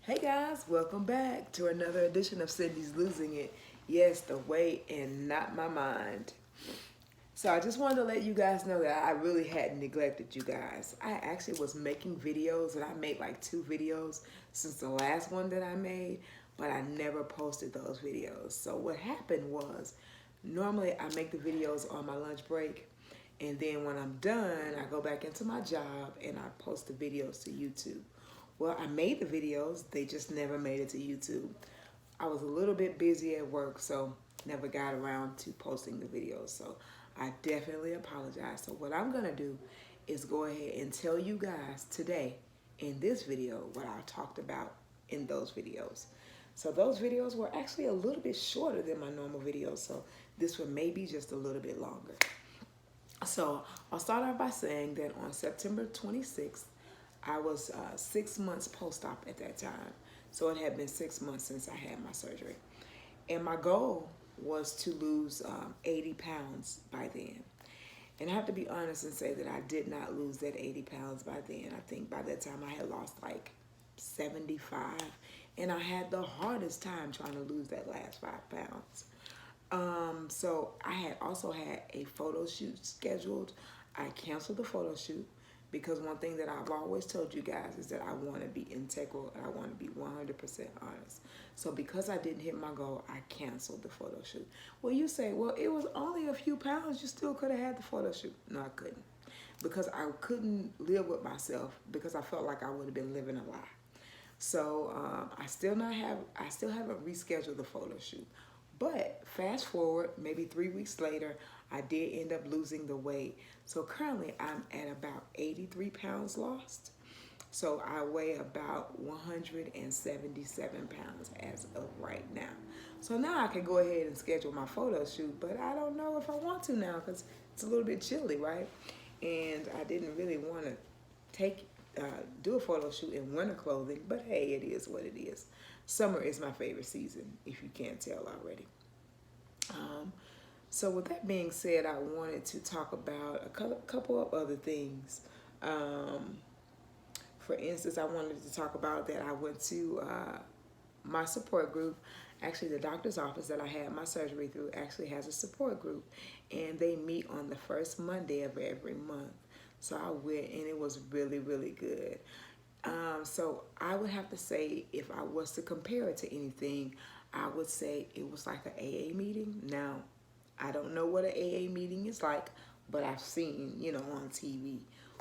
Hey guys, welcome back to another edition of Cindy's Losing It. Yes, the weight and not my mind. So I just wanted to let you guys know that I really hadn't neglected you guys. I actually was making videos and I made like 2 videos since the last one that I made, but I never posted those videos. So what happened was, normally I make the videos on my lunch break, and then when I'm done, I go back into my job and I post the videos to YouTube. Well, I made the videos, they just never made it to YouTube. I was a little bit busy at work, so never got around to posting the videos. So I definitely apologize. So what I'm gonna do is go ahead and tell you guys today in this video what I talked about in those videos. So those videos were actually a little bit shorter than my normal videos, so this one may be just a little bit longer. So I'll start off by saying that on September 26th, I was 6 months post-op at that time. So it had been 6 months since I had my surgery. And my goal was to lose 80 pounds by then. And I have to be honest and say that I did not lose that 80 pounds by then. I think by that time I had lost like 75. And I had the hardest time trying to lose that last 5 pounds. So I had also had a photo shoot scheduled. I canceled the photo shoot because one thing that I've always told you guys is that I want to be integral and I want to be 100% honest. So because I didn't hit my goal, I canceled the photo shoot. Well, you say, well, it was only a few pounds. You still could have had the photo shoot. No, I couldn't, because I couldn't live with myself because I felt like I would have been living a lie. So I still haven't rescheduled the photo shoot. But fast forward, maybe 3 weeks later, I did end up losing the weight. So currently I'm at about 83 pounds lost. So I weigh about 177 pounds as of right now. So now I can go ahead and schedule my photo shoot, but I don't know if I want to now because it's a little bit chilly, right? And I didn't really want to take do a photo shoot in winter clothing, but hey, it is what it is. Summer is my favorite season, if you can't tell already. So with that being said, I wanted to talk about a couple of other things. For instance, I wanted to talk about that I went to my support group. Actually, the doctor's office that I had my surgery through actually has a support group, and they meet on the first Monday of every month. So I went, and it was really, really good. So I would have to say, if I was to compare it to anything, I would say it was like an AA meeting. Now, I don't know what an AA meeting is like, but I've seen, on TV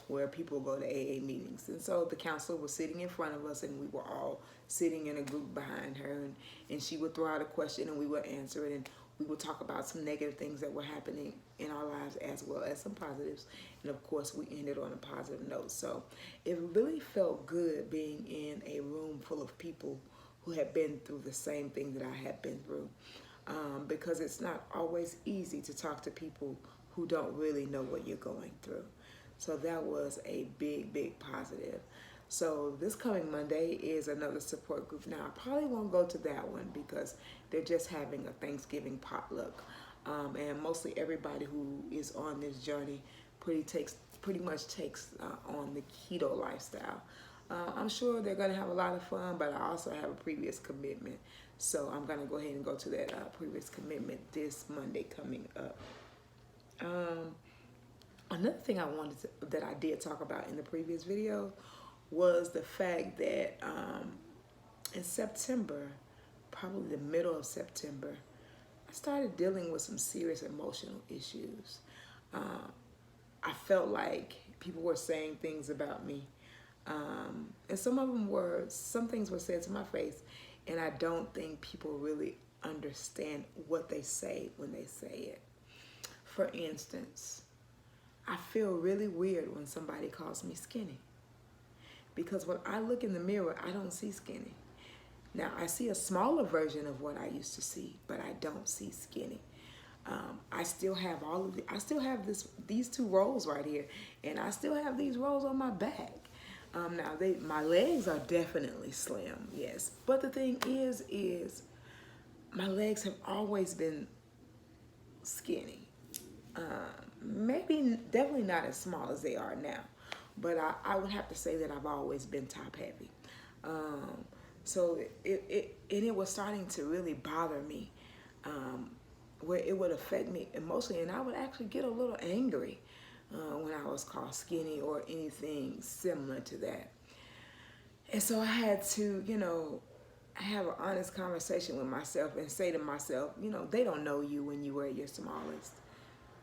where people go to AA meetings. And so the counselor was sitting in front of us, and we were all sitting in a group behind her, and she would throw out a question, and we would answer it, and we would talk about some negative things that were happening in our lives as well as some positives. And of course, we ended on a positive note. So it really felt good being in a room full of people who had been through the same thing that I had been through. Because it's not always easy to talk to people who don't really know what you're going through. So that was a big, big positive. So this coming Monday is another support group. Now, I probably won't go to that one because they're just having a Thanksgiving potluck. And mostly everybody who is on this journey pretty much takes on the keto lifestyle. I'm sure they're going to have a lot of fun, but I also have a previous commitment. So I'm going to go ahead and go to that previous commitment this Monday coming up. Another thing that I did talk about in the previous video was the fact that in September, probably the middle of September, I started dealing with some serious emotional issues. I felt like people were saying things about me. And some things were said to my face, and I don't think people really understand what they say when they say it. For instance, I feel really weird when somebody calls me skinny, because when I look in the mirror, I don't see skinny. Now, I see a smaller version of what I used to see, but I don't see skinny. I still have these 2 rolls right here, and I still have these rolls on my back. Now, my legs are definitely slim, yes. But the thing is my legs have always been skinny. Definitely not as small as they are now. But I would have to say that I've always been top heavy. So it was starting to really bother me, where it would affect me emotionally, and I would actually get a little angry when I was called skinny or anything similar to that. And so I had to, have an honest conversation with myself and say to myself, they don't know you when you were at your smallest.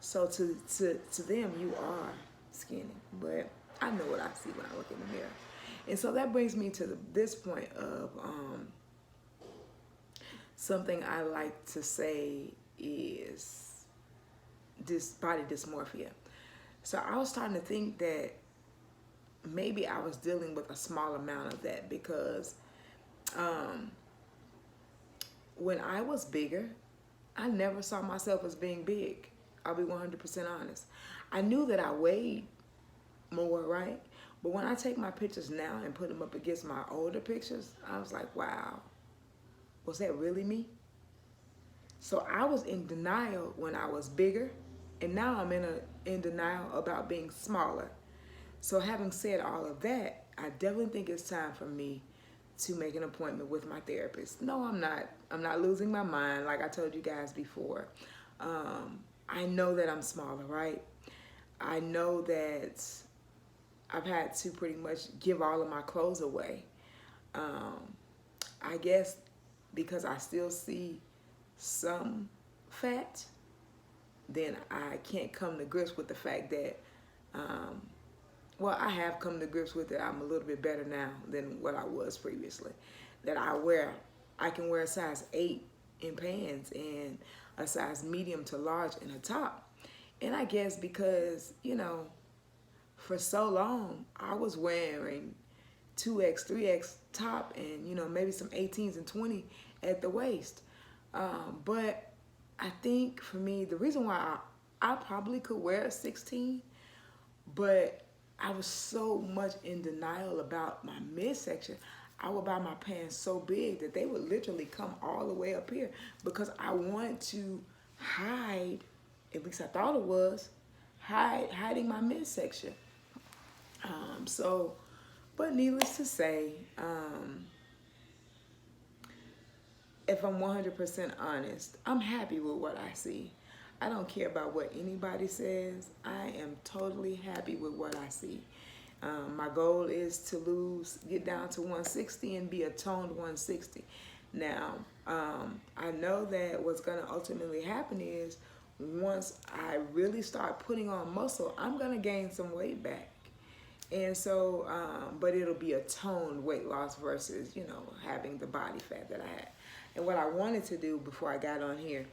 So to them, you are skinny, but I know what I see when I look in the mirror. And so that brings me to this point of something I like to say is this body dysmorphia. So I was starting to think that maybe I was dealing with a small amount of that because when I was bigger, I never saw myself as being big. I'll be 100% honest. I knew that I weighed more, right? But when I take my pictures now and put them up against my older pictures, I was like, wow, was that really me? So I was in denial when I was bigger, and now I'm in denial about being smaller. So having said all of that, I definitely think it's time for me to make an appointment with my therapist. No, I'm not. I'm not losing my mind like I told you guys before. I know that I'm smaller, right? I know that I've had to pretty much give all of my clothes away. I guess because I still see some fat, then I can't come to grips with the fact that, well, I have come to grips with it. I'm a little bit better now than what I was previously. That I can wear a size 8 in pants and a size medium to large in a top. And I guess because, for so long, I was wearing 2X, 3X top and, maybe some 18s and 20 at the waist. But I think for me, the reason why I probably could wear a 16, but I was so much in denial about my midsection. I would buy my pants so big that they would literally come all the way up here because I wanted to hide, at least I thought it was, hiding my midsection. But needless to say, if I'm 100% honest, I'm happy with what I see. I don't care about what anybody says. I am totally happy with what I see. My goal is to get down to 160 and be a toned 160. Now, I know that what's going to ultimately happen is once I really start putting on muscle, I'm going to gain some weight back. And so, but it'll be a toned weight loss versus, having the body fat that I had. And what I wanted to do before I got on here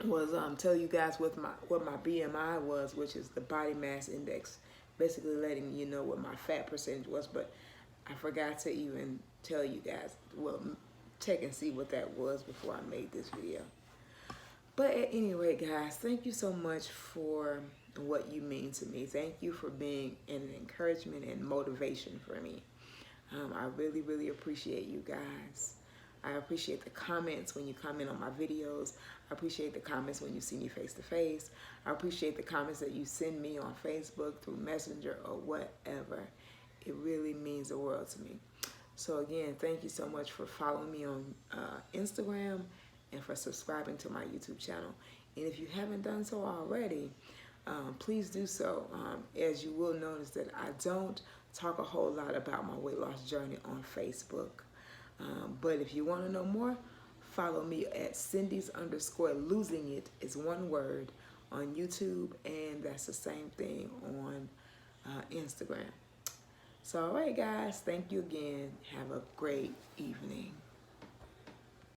was tell you guys what my BMI was, which is the body mass index, basically letting you know what my fat percentage was. But I forgot to even tell you guys. Well, check and see what that was before I made this video. But at any rate, guys, thank you so much for what you mean to me. Thank you for being an encouragement and motivation for me. I really, really appreciate you guys. I appreciate the comments when you comment on my videos. I appreciate the comments when you see me face to face. I appreciate the comments that you send me on Facebook, through Messenger, or whatever. It really means the world to me. So again, thank you so much for following me on Instagram and for subscribing to my YouTube channel. And if you haven't done so already, please do so. As you will notice that I don't talk a whole lot about my weight loss journey on Facebook. But if you want to know more, follow me at Cindy's_losing it is one word on YouTube, and that's the same thing on Instagram. So, all right, guys, thank you again. Have a great evening.